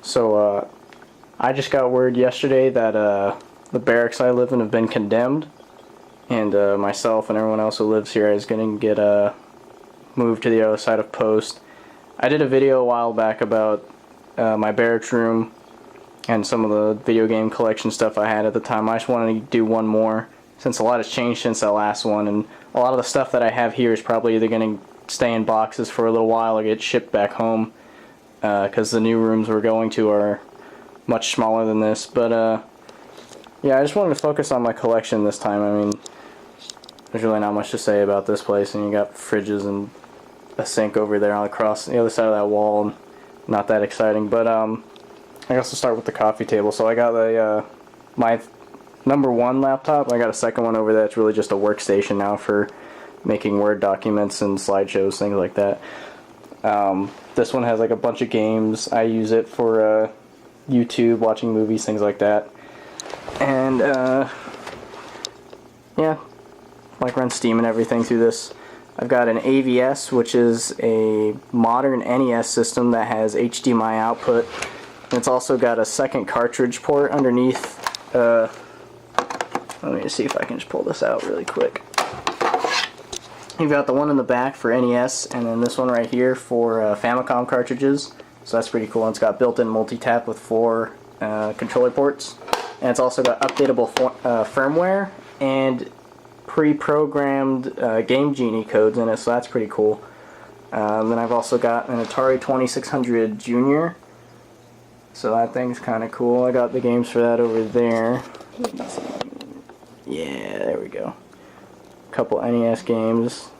So, I just got word yesterday that the barracks I live in have been condemned, and myself and everyone else who lives here is going to get moved to the other side of Post. I did a video a while back about my barracks room and some of the video game collection stuff I had at the time. I just wanted to do one more since a lot has changed since that last one, and a lot of the stuff that I have here is probably either going to stay in boxes for a little while or get shipped back home, because the new rooms we're going to are much smaller than this. But yeah, I just wanted to focus on my collection this time. I mean, there's really not much to say about this place, and you got fridges and a sink over there across the other side of that wall, and not that exciting. But I guess we'll start with the coffee table. So I got my #1 laptop. I got a second one over there. It's really just a workstation now for making Word documents and slideshows, things like that. This one has like a bunch of games. I use it for YouTube, watching movies, things like that. And yeah, like run Steam and everything through this. I've got an AVS, which is a modern NES system that has HDMI output. And it's also got a second cartridge port underneath. Let me just see if I can just pull this out really quick. You've got the one in the back for NES, and then this one right here for Famicom cartridges. So that's pretty cool. And it's got built-in multi-tap with 4 controller ports. And it's also got updatable firmware and pre-programmed Game Genie codes in it, so that's pretty cool. Then I've also got an Atari 2600 Junior, so that thing's kind of cool. I got the games for that over there. Yeah, there we go. A couple NES games.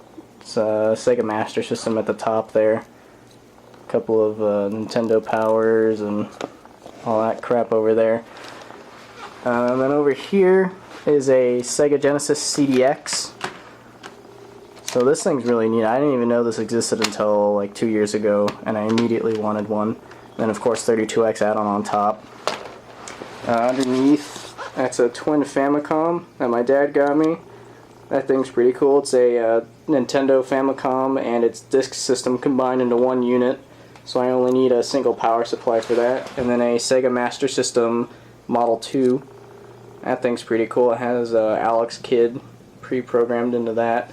It's a Sega Master System at the top there. A couple of Nintendo Powers and all that crap over there. And then over here is a Sega Genesis CDX. So this thing's really neat. I didn't even know this existed until like 2 years ago, and I immediately wanted one. Then of course 32X add-on on top. Underneath, that's a twin Famicom that my dad got me. That thing's pretty cool. It's a Nintendo Famicom and its disk system combined into one unit, so I only need a single power supply for that. And then a Sega Master System Model 2. That thing's pretty cool. It has Alex Kidd pre-programmed into that.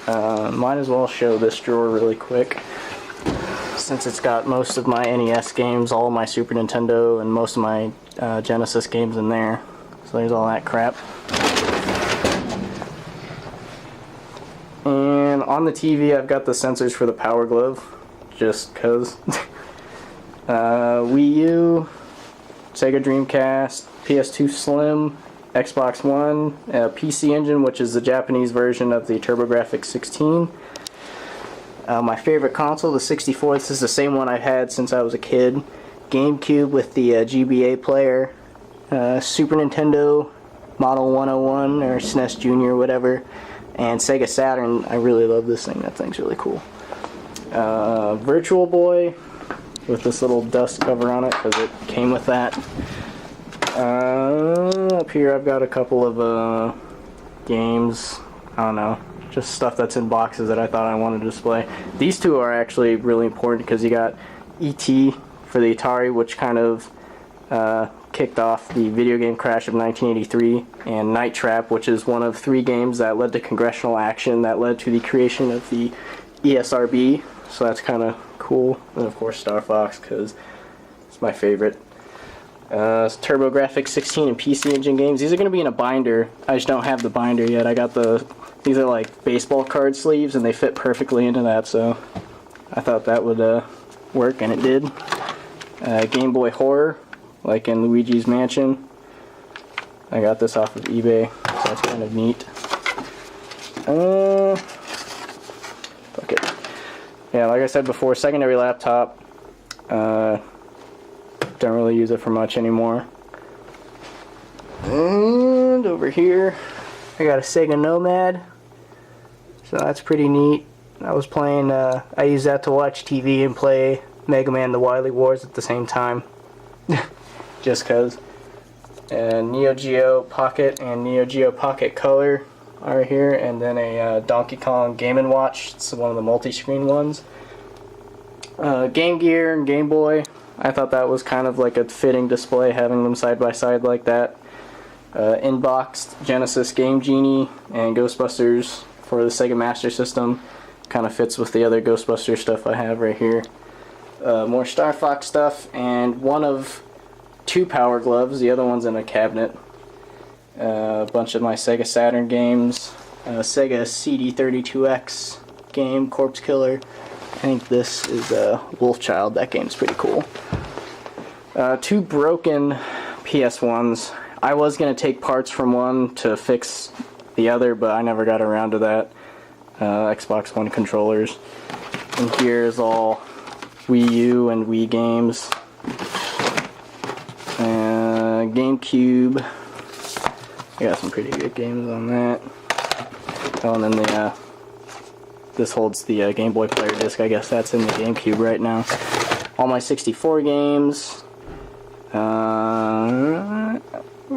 Might as well show this drawer really quick, since it's got most of my NES games, all of my Super Nintendo, and most of my Genesis games in there. So there's all that crap. And on the TV I've got the sensors for the Power Glove, just cause. Wii U, Sega Dreamcast, PS2 Slim, Xbox One, PC Engine, which is the Japanese version of the TurboGrafx 16. My favorite console, the 64, this is the same one I've had since I was a kid. GameCube with the GBA player, Super Nintendo Model 101 or SNES Junior, whatever, and Sega Saturn. I really love this thing. That thing's really cool. Virtual Boy with this little dust cover on it because it came with that. Up here I've got a couple of games. I don't know, just stuff that's in boxes that I thought I wanted to display. These two are actually really important because you got E.T. for the Atari, which kind of kicked off the video game crash of 1983, and Night Trap, which is one of 3 games that led to congressional action that led to the creation of the ESRB, so that's kind of cool. And of course Star Fox, because it's my favorite. TurboGrafx 16 and PC Engine games. These are going to be in a binder. I just don't have the binder yet. I got these are like baseball card sleeves, and they fit perfectly into that, so I thought that would work, and it did. Game Boy Horror, like in Luigi's Mansion. I got this off of eBay, so that's kind of neat. Fuck it. Yeah, like I said before, secondary laptop. Don't really use it for much anymore. And over here, I got a Sega Nomad. So that's pretty neat. I was playing, I use that to watch TV and play Mega Man The Wily Wars at the same time. Just cause. And Neo Geo Pocket and Neo Geo Pocket Color are here. And then a Donkey Kong Game & Watch. It's one of the multi-screen ones. Game Gear and Game Boy. I thought that was kind of like a fitting display, having them side by side like that. Inboxed Genesis Game Genie and Ghostbusters for the Sega Master System. Kind of fits with the other Ghostbusters stuff I have right here. More Star Fox stuff, and one of 2 Power Gloves. The other one's in a cabinet. A bunch of my Sega Saturn games. Sega CD32X game, Corpse Killer. I think this is Wolfchild. That game's pretty cool. 2 broken PS1s. I was going to take parts from one to fix the other, but I never got around to that. Xbox One controllers. And here's all Wii U and Wii games. GameCube. I got some pretty good games on that. Oh, and then this holds the Game Boy Player disc. I guess that's in the GameCube right now. All my 64 games. Where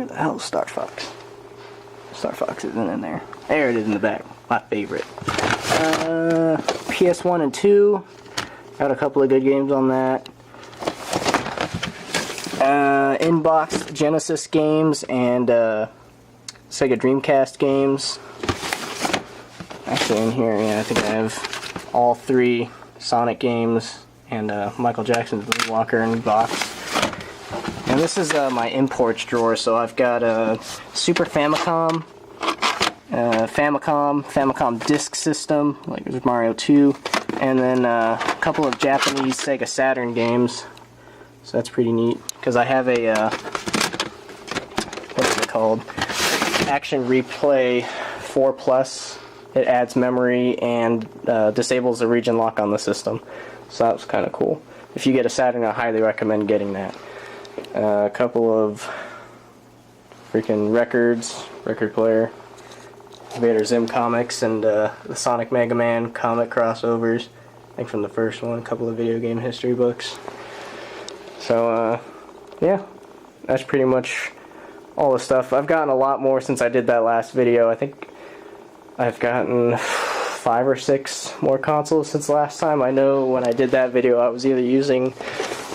the hell is Star Fox? Star Fox isn't in there. There it is in the back. My favorite. PS1 and 2. Got a couple of good games on that. Inboxed Genesis games and Sega Dreamcast games. Actually in here, yeah, I think I have all 3 Sonic games and Michael Jackson's Moonwalker in the box. And this is my imports drawer, so I've got Super Famicom, Famicom Disk System, like there's Mario 2, and then a couple of Japanese Sega Saturn games. So that's pretty neat, because I have a, what is it called? Action Replay 4 Plus. It adds memory and disables the region lock on the system. So that was kind of cool. If you get a Saturn, I highly recommend getting that. A couple of freaking record player, Vader Zim comics, and the Sonic Mega Man comic crossovers. I think from the first one, a couple of video game history books. So, yeah, that's pretty much all the stuff. I've gotten a lot more since I did that last video. I think I've gotten 5 or 6 more consoles since last time. I know when I did that video, I was either using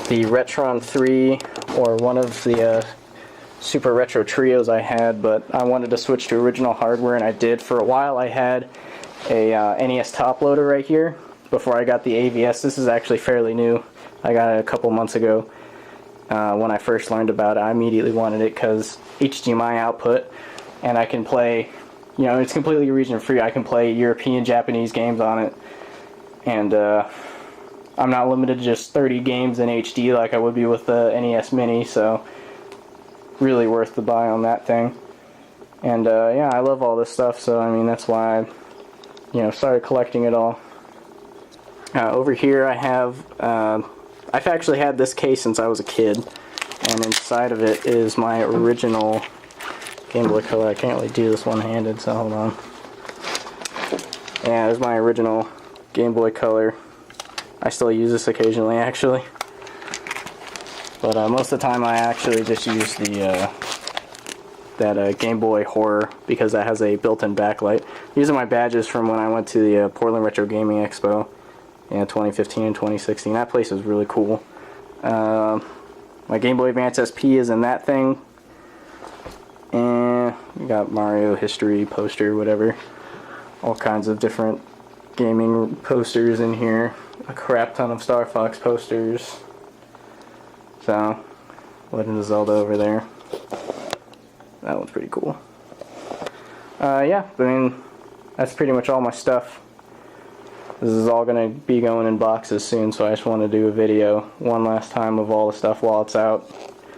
the Retron 3 or one of the Super Retro Trios I had, but I wanted to switch to original hardware, and I did. For a while, I had a NES top loader right here before I got the AVS. This is actually fairly new. I got it a couple months ago. When I first learned about it, I immediately wanted it because HDMI output, and I can play, you know, it's completely region free. I can play European, Japanese games on it, and I'm not limited to just 30 games in HD like I would be with the NES Mini, so really worth the buy on that thing. And yeah, I love all this stuff, so I mean that's why I, you know, started collecting it all. Over here I have, I've actually had this case since I was a kid, and inside of it is my original Game Boy Color. I can't really do this one-handed, so hold on. Yeah, there's my original Game Boy Color. I still use this occasionally, actually. But most of the time I actually just use the that Game Boy Horror, because that has a built-in backlight. These are my badges from when I went to the Portland Retro Gaming Expo in 2015 and 2016. That place was really cool. My Game Boy Advance SP is in that thing. And we got Mario history poster, whatever. All kinds of different gaming posters in here. A crap ton of Star Fox posters. So, Legend of Zelda over there. That one's pretty cool. Yeah, I mean, that's pretty much all my stuff. This is all going to be going in boxes soon, so I just want to do a video one last time of all the stuff while it's out.